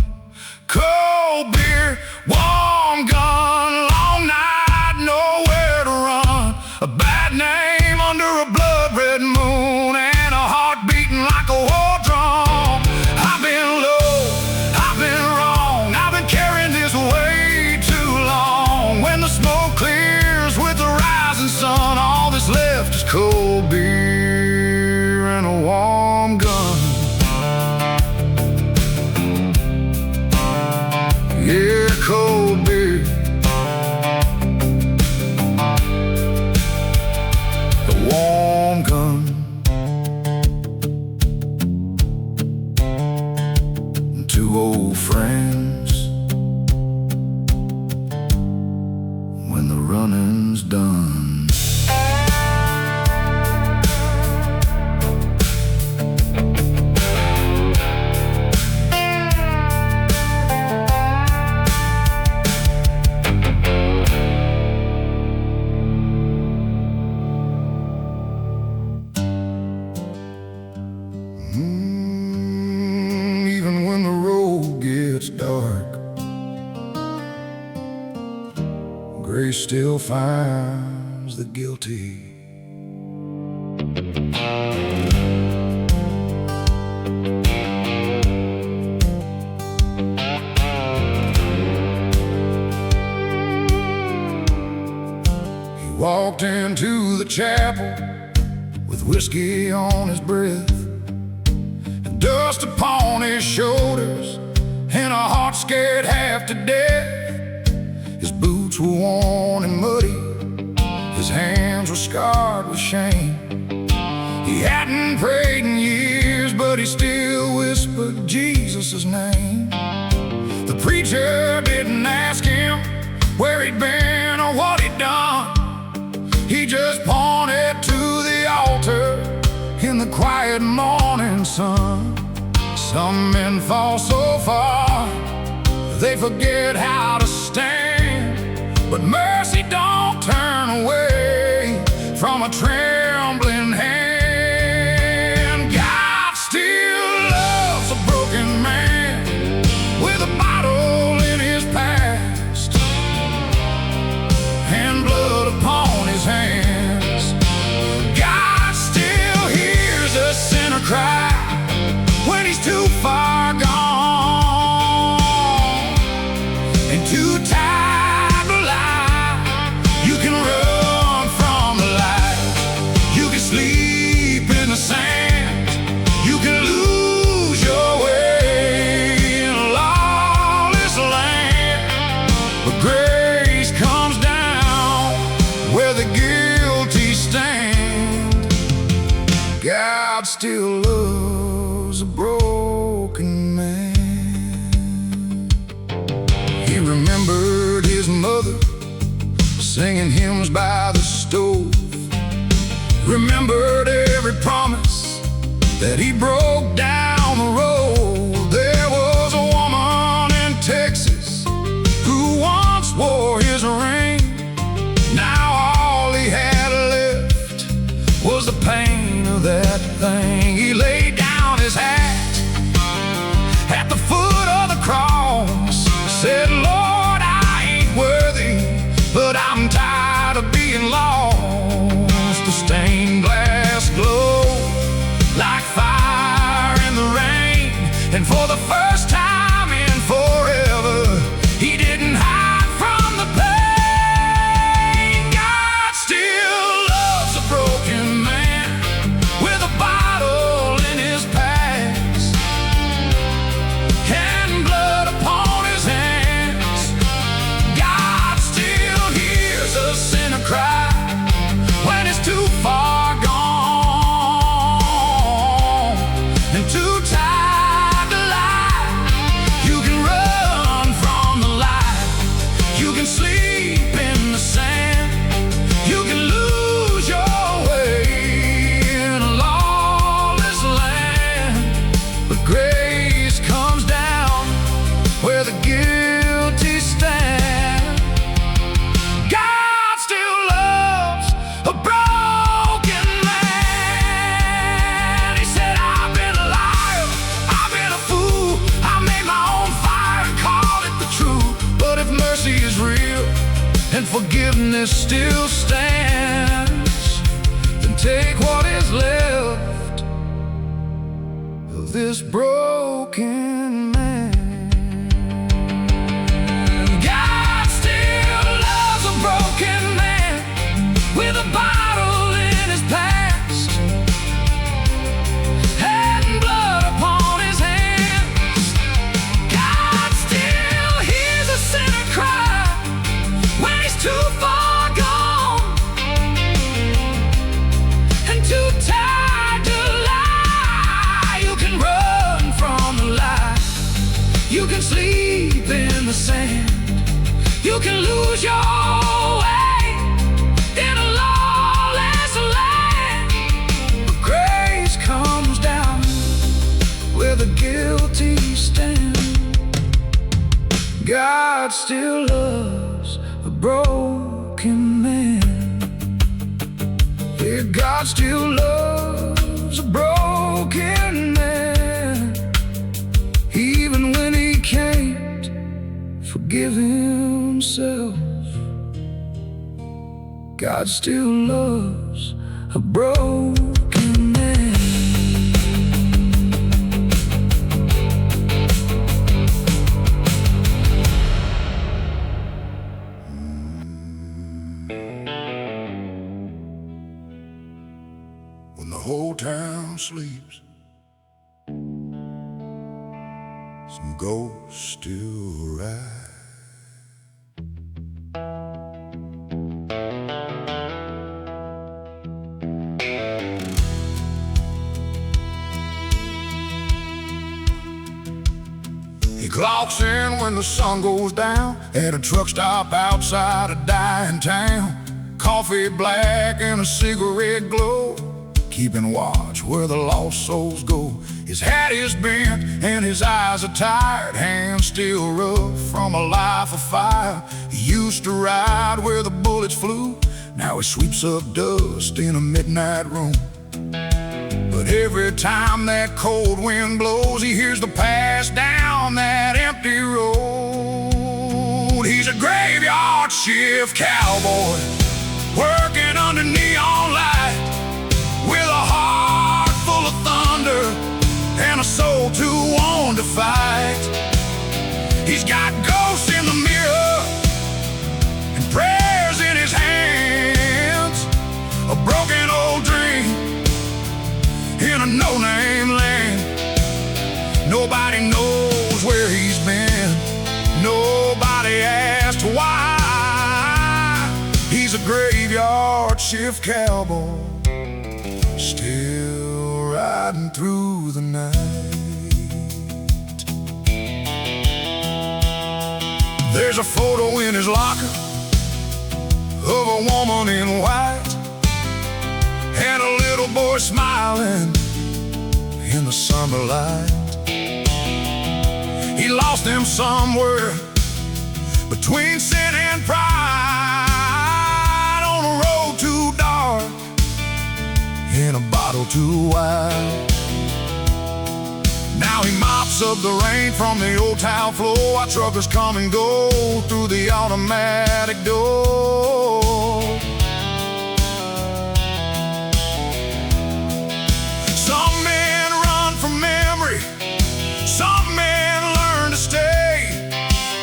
Cold beer, warm gun, long night, nowhere to run. A bad name under a blood-red moon, and a heart beating like a war drum. I've been low, I've been wrong, I've been carrying this way too long. When the smoke clears with the rising sun, all that's left is cold beer and a warm gun. Yeah, cold beer, the warm gun. Two old friends when the running's done. Even when the road gets dark, grace still finds the guilty. He walked into the chapel with whiskey on his breath, dust upon his shoulders, and a heart scared half to death. His boots were worn and muddy, his hands were scarred with shame. He hadn't prayed in years, but he still whispered Jesus' name. The preacher didn't ask him where he'd been or what he'd done. He just pointed to the altar in the quiet morning sun. Some men fall so far they forget how to stand, but mercy don't turn away from a trembling hand. God still loves a broken man with a bottle in his past and blood upon his hands. God still hears a sinner cry when he's too far gone and too tired to lie. You can run from the light, you can sleep in the sand, you can lose your way in a lawless land, but grace comes down where the guilty stand. God still loves a broken man. He remembered his mother singing hymns by the stove, remembered every promise that he broke down the road. There was a woman in Texas who once wore his ring. Now all he had left was the pain of that thing. He laid down his hat at the foot of the cross, said, Lord, I ain't worthy, but I'm tired of being lost. The stained glass glowed like fire in the rain, and for the first time in forever, he didn't hide from the pain. God still loves a broken man with a bottle this broken man. God still loves a broken man with a bottle in his past and blood upon his hands. God still hears a sinner cry when he's too far gone and too tired to lie. You can run from the light, you can sleep in the sand, you can lose your way in a lawless land. But grace comes down where the guilty stand. God still loves a broken man. Yeah, God still loves a broken man, even when he can't forgive himself. God still loves a broken man. When the whole town sleeps, some ghosts still ride. He clocks in when the sun goes down at a truck stop outside a dying town. Coffee black and a cigarette glow, keeping watch where the lost souls go. His hat is bent and his eyes are tired, hands still rough from a life of fire. He used to ride where the bullets flew, now he sweeps up dust in a midnight room. But every time that cold wind blows, he hears the past down that empty road. He's a graveyard shift cowboy, working under neon light, with a heart full of thunder and a soul too worn to fight. He's got ghosts in the mirror and prayers in his hands, a broken old dream in a no-name land. Nobody knows where he's been, nobody asked why. He's a graveyard shift cowboy, still riding through the night. There's a photo in his locker of a woman in white and a little boy smiling in the summer light. He lost him somewhere between sin and pride, on a road too dark, in a bottle too wide. Now he mops up the rain from the old town floor while truckers come and go through the automatic door. Some men run from memory, some men learn to stay,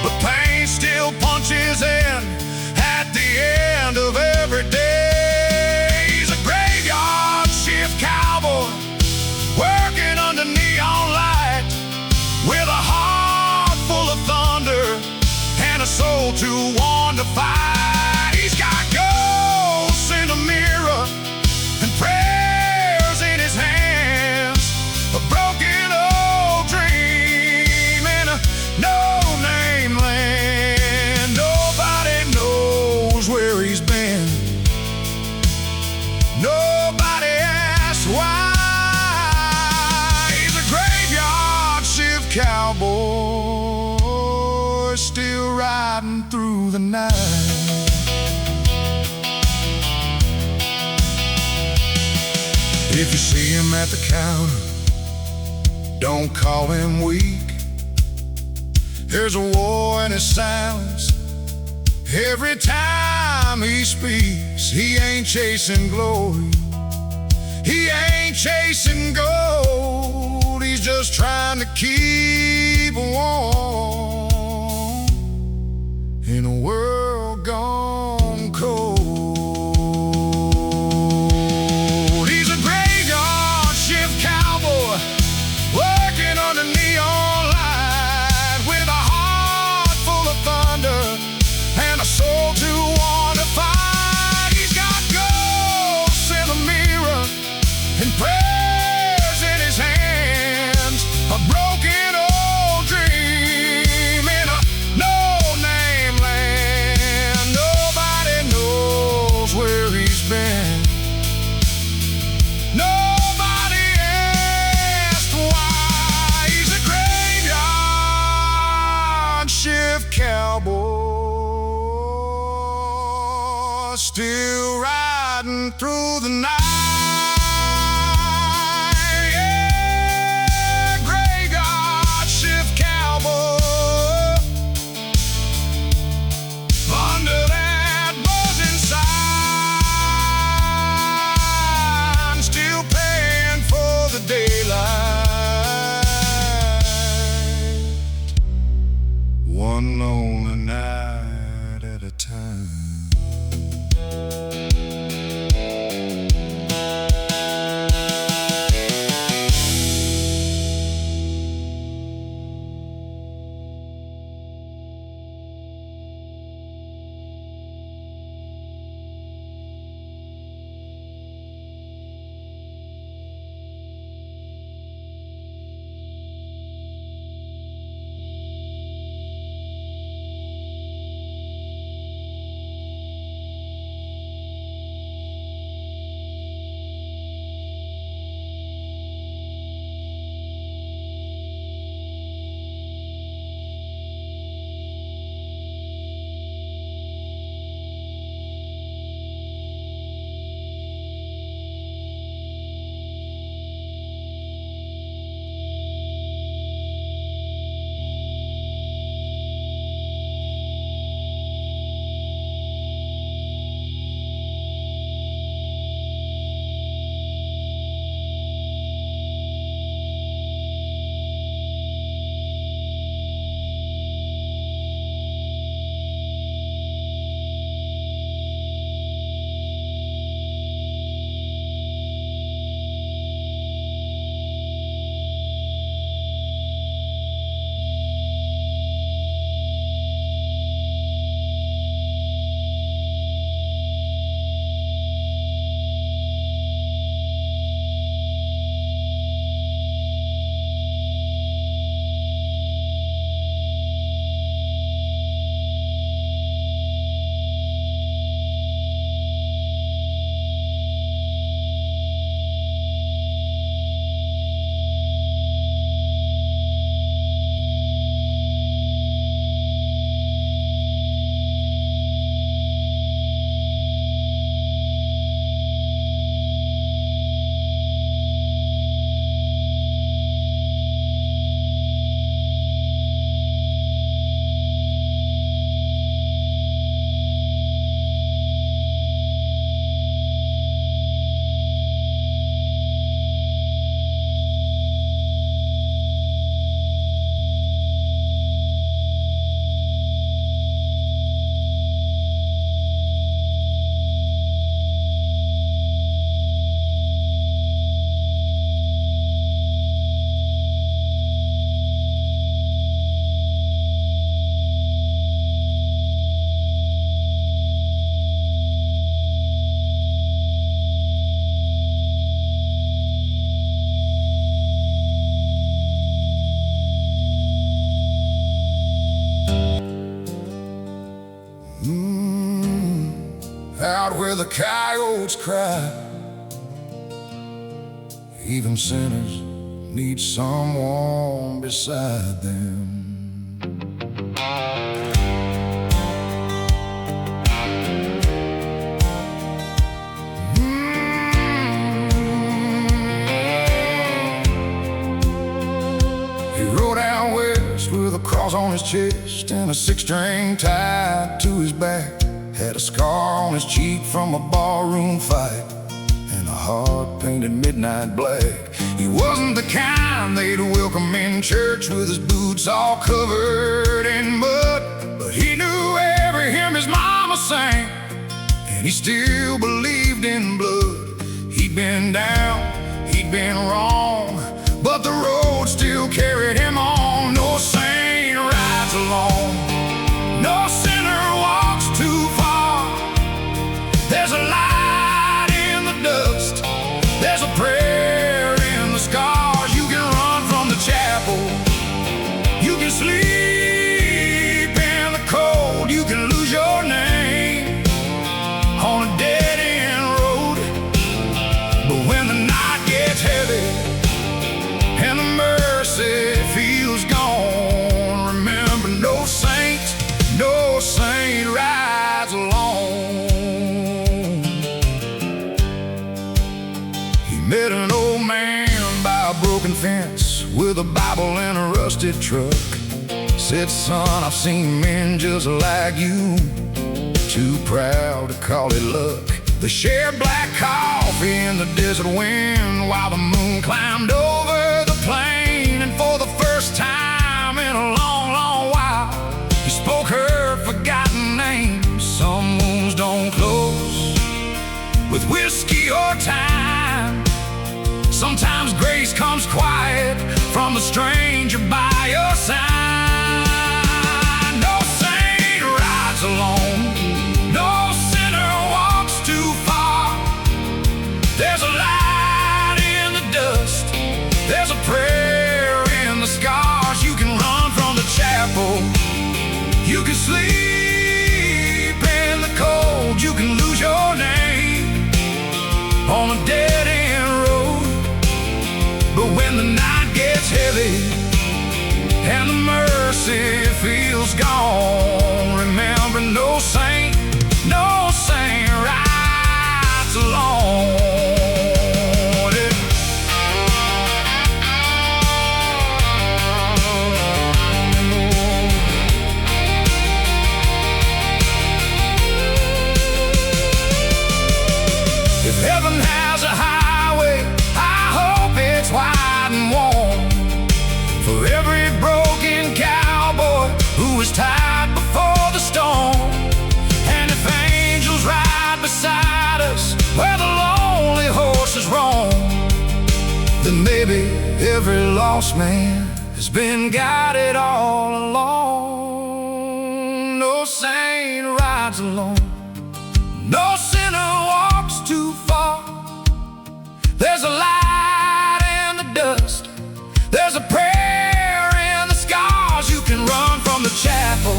but pain still punches in at the end of every day. He's a graveyard shift cowboy, working under neon light, with a heart full of thunder and a soul too worn to fight. He's got ghosts in the mirror and prayers in his hands, a broken old dream in a no-name land. Nobody knows where he's been, nobody asks why. He's a graveyard shift cowboy, still riding through the night. If you see him at the counter, don't call him weak. There's a war in his silence every time he speaks. He ain't chasing glory, he ain't chasing gold, he's just just trying to keep warm in a world gone cold. He's a graveyard shift cowboy, working under neon light, with a heart full of thunder and a soul to want to fight. He's got ghosts in the mirror and prayers in his hands, a broken old dream in a no-name land. Nobody knows where he's been. Nobody asked why. He's a graveyard shift cowboy, still riding through the night. One lonely night at a time. Out where the coyotes cry, even sinners need someone beside them. He rode out west with a cross on his chest and a six-string tied to his back. Had a scar on his cheek from a barroom fight and a heart painted midnight black. He wasn't the kind they'd welcome in church with his boots all covered in mud. But he knew every hymn his mama sang, and he still believed in blood. He'd been down, he'd been wrong, but the road still carried him on. No saint rides alone, no sinner walks too far. There's a light in the dust, there's a prayer in the scars. You can run from the chapel, you can sleep in the cold, you can lose your name on a dead-end road. But when the night gets heavy and the mercy feels gone, remember, no saint rides alone. He met an old man by a broken fence with a Bible and a rusted truck. Said, son, I've seen men just like you, too proud to call it luck. They shared black coffee in the desert wind while the moon climbed over the plain. And for the first time in a long, long while, he spoke her forgotten name. Some wounds don't close with whiskey or time. Sometimes grace comes quiet from a stranger by your side. No saint rides alone, no sinner walks too far. There's a light in the dust, there's a prayer in the scars. You can run from the chapel, you can sleep in the cold, you can lose your name on a dead-end road. But when the night gets heavy and the mercy feels gone, remember, no saint rides alone. If heaven has a highway, I hope it's wide and warm for every broken cowboy who was tied before the storm. And if angels ride beside us where the lonely horses roam, then maybe every lost man has been guided all along. No saint rides alone, no sinner walks too far. There's a light in the dust, there's a prayer in the scars. You can run from the chapel,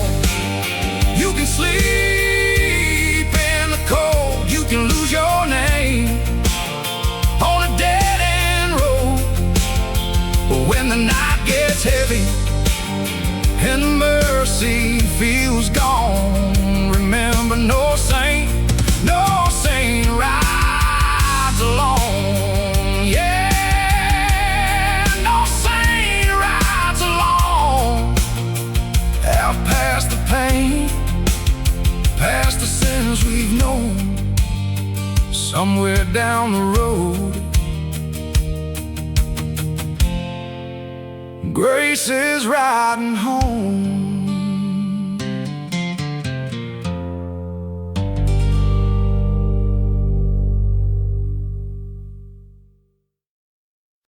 you can sleep in the cold, you can lose your name on a dead-end road. But when the night gets heavy and the mercy feels gone, remember, no saint rides alone. Yeah, no saint rides alone. Out past the pain, past the sins we've known, somewhere down the road, grace is riding home.